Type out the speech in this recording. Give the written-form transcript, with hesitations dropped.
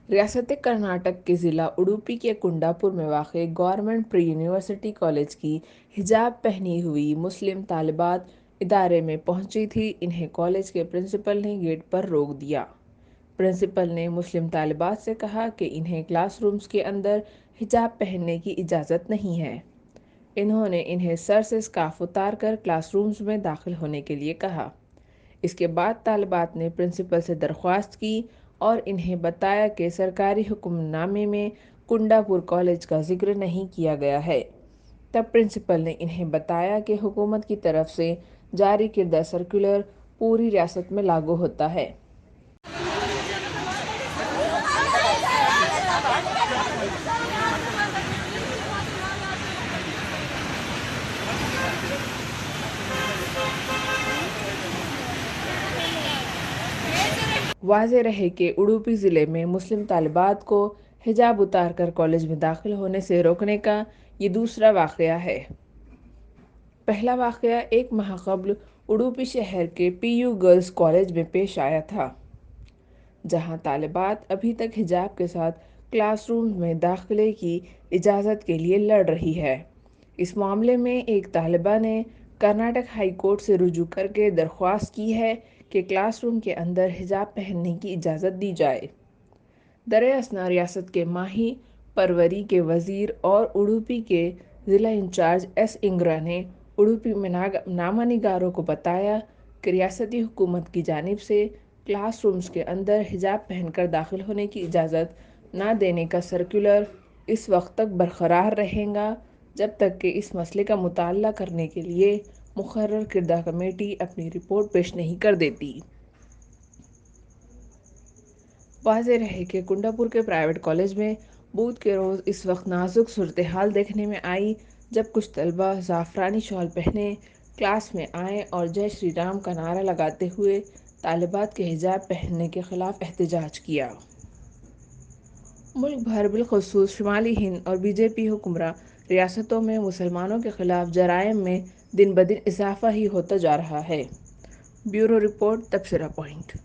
ریاست کرناٹک کے ضلع اڈوپی کے کنڈاپور میں واقع گورنمنٹ پری یونیورسٹی کالج کی حجاب پہنی ہوئی مسلم طالبات ادارے میں پہنچی تھی۔ انہیں کالج کے پرنسپل نے گیٹ پر روک دیا۔ پرنسپل نے مسلم طالبات سے کہا کہ انہیں کلاس رومز کے اندر حجاب پہننے کی اجازت نہیں ہے۔ انہوں نے انہیں سر سے اسکارف اتار کر کلاس رومز میں داخل ہونے کے لیے کہا۔ اس کے بعد طالبات نے پرنسپل سے درخواست کی اور انہیں بتایا کہ سرکاری حکم نامے میں کنڈاپور کالج کا ذکر نہیں کیا گیا ہے۔ تب پرنسپل نے انہیں بتایا کہ حکومت کی طرف سے جاری کردہ سرکولر پوری ریاست میں لاگو ہوتا ہے۔ واضح رہے کہ اڈوپی ضلع میں مسلم طالبات کو حجاب اتار کر کالج میں داخل ہونے سے روکنے کا یہ دوسرا واقعہ ہے۔ پہلا واقعہ ایک ماہ قبل اڈوپی شہر کے پی یو گرلز کالج میں پیش آیا تھا، جہاں طالبات ابھی تک حجاب کے ساتھ کلاس روم میں داخلے کی اجازت کے لیے لڑ رہی ہے۔ اس معاملے میں ایک طالبہ نے کرناٹک ہائی کورٹ سے رجوع کر کے درخواست کی ہے کہ کلاس روم کے اندر حجاب پہننے کی اجازت دی جائے۔ دریں اثنا ریاست کے ماہی پروری کے وزیر اور اڈوپی کے ضلع انچارج ایس انگرا نے اڈوپی میں نامہ نگاروں کو بتایا کہ ریاستی حکومت کی جانب سے کلاس رومز کے اندر حجاب پہن کر داخل ہونے کی اجازت نہ دینے کا سرکولر اس وقت تک برقرار رہے گا جب تک کہ اس مسئلے کا مطالعہ کرنے کے لیے مقرر کردہ کمیٹی اپنی رپورٹ پیش نہیں کر دیتی۔ واضح رہے کہ کنڈاپور کے پرائیویٹ کالج میں بدھ کے روز اس وقت نازک صورتحال دیکھنے میں آئی جب کچھ طلبہ زعفرانی شال پہنے کلاس میں آئے اور جے شری رام کا نعرہ لگاتے ہوئے طالبات کے حجاب پہننے کے خلاف احتجاج کیا۔ ملک بھر بالخصوص شمالی ہند اور بی جے پی حکمراں ریاستوں میں مسلمانوں کے خلاف جرائم میں دن بدن اضافہ ہی ہوتا جا رہا ہے۔ بیورو رپورٹ، تبصرہ پوائنٹ۔